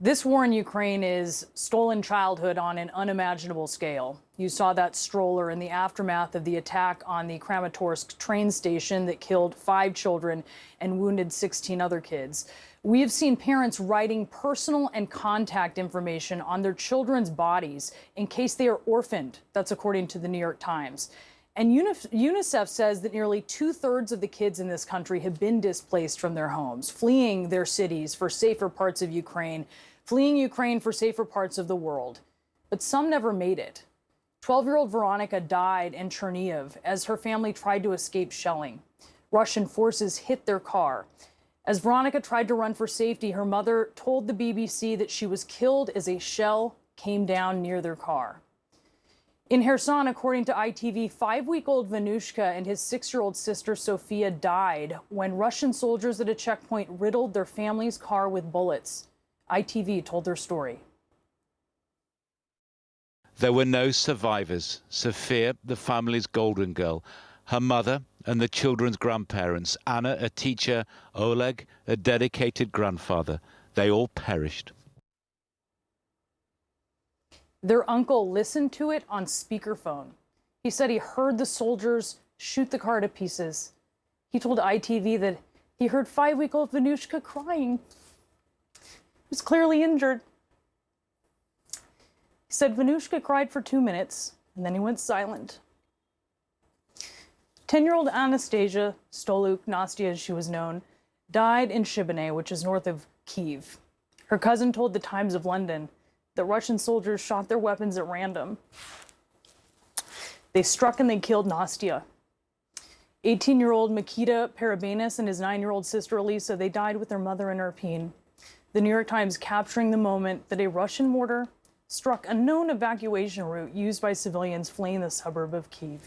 This war in Ukraine is stolen childhood on an unimaginable scale. You saw that stroller in the aftermath of the attack on the Kramatorsk train station that killed 5 children and wounded 16 other kids. We have seen parents writing personal and contact information on their children's bodies in case they are orphaned. That's according to the New York Times. And UNICEF says that nearly 2/3 of the kids in this country have been displaced from their homes, fleeing their cities for safer parts of Ukraine, fleeing Ukraine for safer parts of the world. But some never made it. 12-year-old Veronica died in Chernihiv as her family tried to escape shelling. Russian forces hit their car. As Veronica tried to run for safety, her mother told the BBC that she was killed as a shell came down near their car. In Kherson, according to ITV, 5-week-old Vanushka and his 6-year-old sister Sofia died when Russian soldiers at a checkpoint riddled their family's car with bullets. ITV told their story. There were no survivors. Sofia, the family's golden girl, her mother and the children's grandparents, Anna, a teacher, Oleg, a dedicated grandfather, they all perished. Their uncle listened to it on speakerphone. He said he heard the soldiers shoot the car to pieces. He told ITV that he heard 5-week-old Vanushka crying. He was clearly injured. He said Vanushka cried for 2 minutes, and then he went silent. 10-year-old Anastasia Stoluk, Nastia as she was known, died in Shibane, which is north of Kyiv. Her cousin told the Times of London that Russian soldiers shot their weapons at random. They struck and they killed Nastia. 18-year-old Mikita Parabanis and his 9-year-old sister Elisa, they died with their mother in Irpin. The New York Times capturing the moment that a Russian mortar struck a known evacuation route used by civilians fleeing the suburb of Kyiv.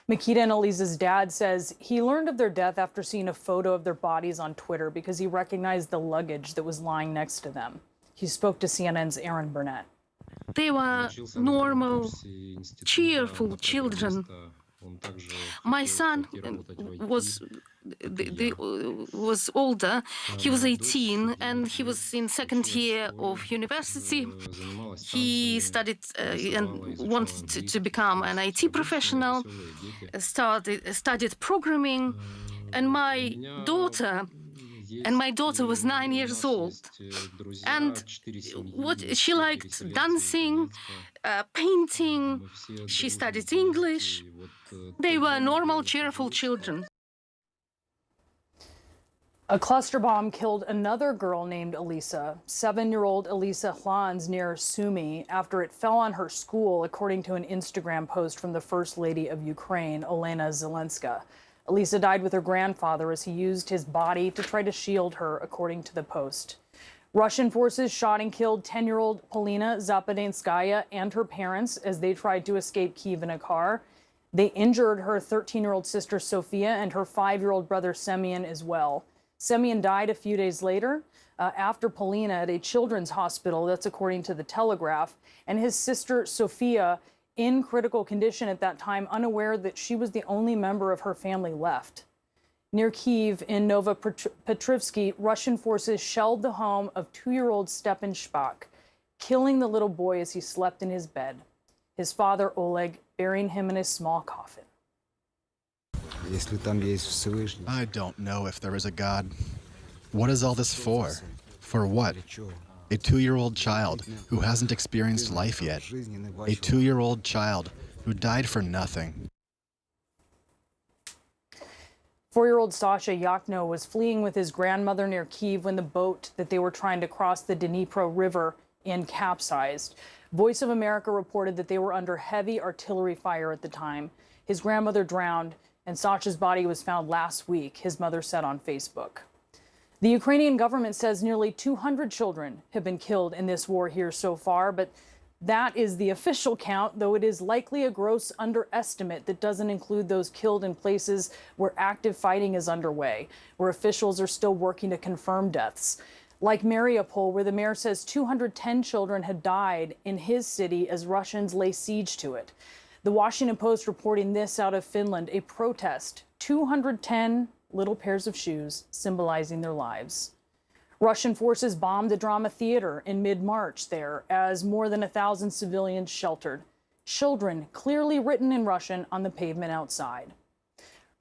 Mikita and Elisa's dad says he learned of their death after seeing a photo of their bodies on Twitter because he recognized the luggage that was lying next to them. He spoke to CNN's Aaron Burnett. They were normal, cheerful children. My son was older. He was 18 and he was in 2nd year of university. He studied and wanted to become an IT professional, studied programming, and my daughter was 9 years old. And she liked dancing, painting, she studied English. They were normal, cheerful children. A cluster bomb killed another girl named Elisa, 7-year-old Elisa Hlans near Sumy, after it fell on her school, according to an Instagram post from the First Lady of Ukraine, Olena Zelenska. Elisa died with her grandfather as he used his body to try to shield her, according to the post. Russian forces shot and killed 10-year-old Polina Zapodenskaya and her parents as they tried to escape Kyiv in a car. They injured her 13-year-old sister Sofia and her 5-year-old brother Semyon as well. Semyon died a few days later after Polina at a children's hospital, that's according to the Telegraph, and his sister Sofia in critical condition at that time, unaware that she was the only member of her family left. Near Kyiv in Novopetrovsky, Russian forces shelled the home of 2-year-old Stepan Shpak, killing the little boy as he slept in his bed. His father, Oleg, burying him in a small coffin. I don't know if there is a God. What is all this for? For what? A 2-year-old child who hasn't experienced life yet. A 2-year-old child who died for nothing. 4-year-old Sasha Yakhno was fleeing with his grandmother near Kyiv when the boat that they were trying to cross the Dnipro River in capsized. Voice of America reported that they were under heavy artillery fire at the time. His grandmother drowned, and Sasha's body was found last week, his mother said on Facebook. The Ukrainian government says nearly 200 children have been killed in this war here so far, but that is the official count, though it is likely a gross underestimate that doesn't include those killed in places where active fighting is underway, where officials are still working to confirm deaths. Like Mariupol, where the mayor says 210 children had died in his city as Russians lay siege to it. The Washington Post reporting this out of Finland, a protest, 210 little pairs of shoes symbolizing their lives. Russian forces bombed a drama theater in mid-March there as more than 1,000 civilians sheltered. Children clearly written in Russian on the pavement outside.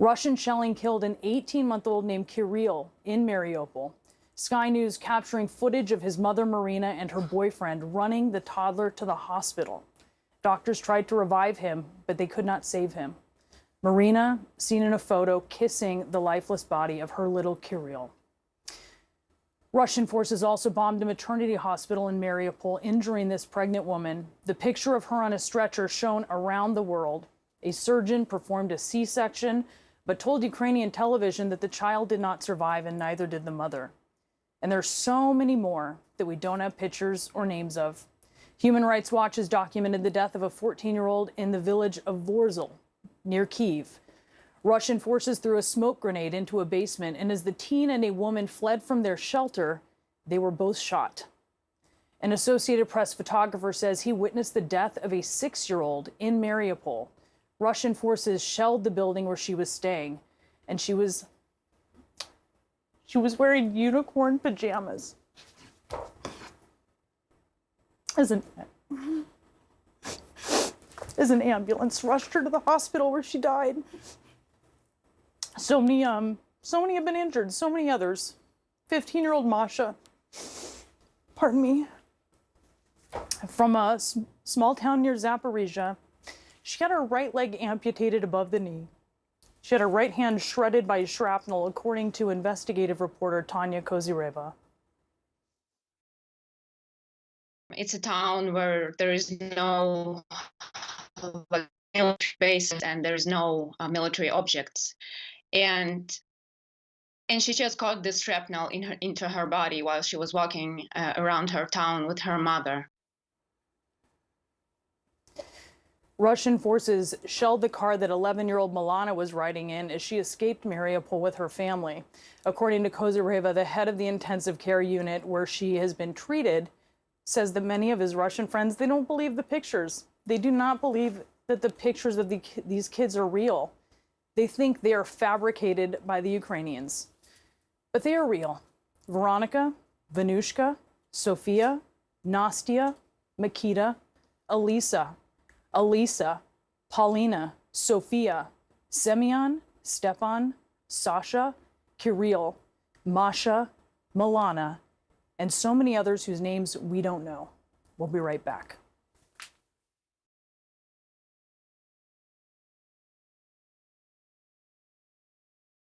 Russian shelling killed an 18-month-old named Kirill in Mariupol. Sky News capturing footage of his mother, Marina, and her boyfriend running the toddler to the hospital. Doctors tried to revive him, but they could not save him. Marina, seen in a photo, kissing the lifeless body of her little Kirill. Russian forces also bombed a maternity hospital in Mariupol, injuring this pregnant woman. The picture of her on a stretcher shown around the world. A surgeon performed a C-section, but told Ukrainian television that the child did not survive and neither did the mother. And there's so many more that we don't have pictures or names of. Human Rights Watch has documented the death of a 14-year-old in the village of Vorzel, near Kyiv. Russian forces threw a smoke grenade into a basement, and as the teen and a woman fled from their shelter, they were both shot. An Associated Press photographer says he witnessed the death of a 6-year-old in Mariupol. Russian forces shelled the building where she was staying, and she was wearing unicorn pajamas. As an ambulance rushed her to the hospital where she died. So many have been injured, so many others. 15-year-old Masha, pardon me, from a small town near Zaporizhia. She had her right leg amputated above the knee. She had her right hand shredded by shrapnel, according to investigative reporter Tanya Kozyreva. It's a town where there is no military base and there's no military objects. And she just caught this shrapnel into her body while she was walking around her town with her mother. Russian forces shelled the car that 11-year-old Milana was riding in as she escaped Mariupol with her family. According to Kozyreva, the head of the intensive care unit where she has been treated, says that many of his Russian friends, they don't believe the pictures. They do not believe that the pictures of these kids are real. They think they are fabricated by the Ukrainians. But they are real. Veronica, Vanushka, Sofia, Nastia, Makita, Elisa, Paulina, Sofia, Semyon, Stepan, Sasha, Kirill, Masha, Milana, and so many others whose names we don't know. We'll be right back.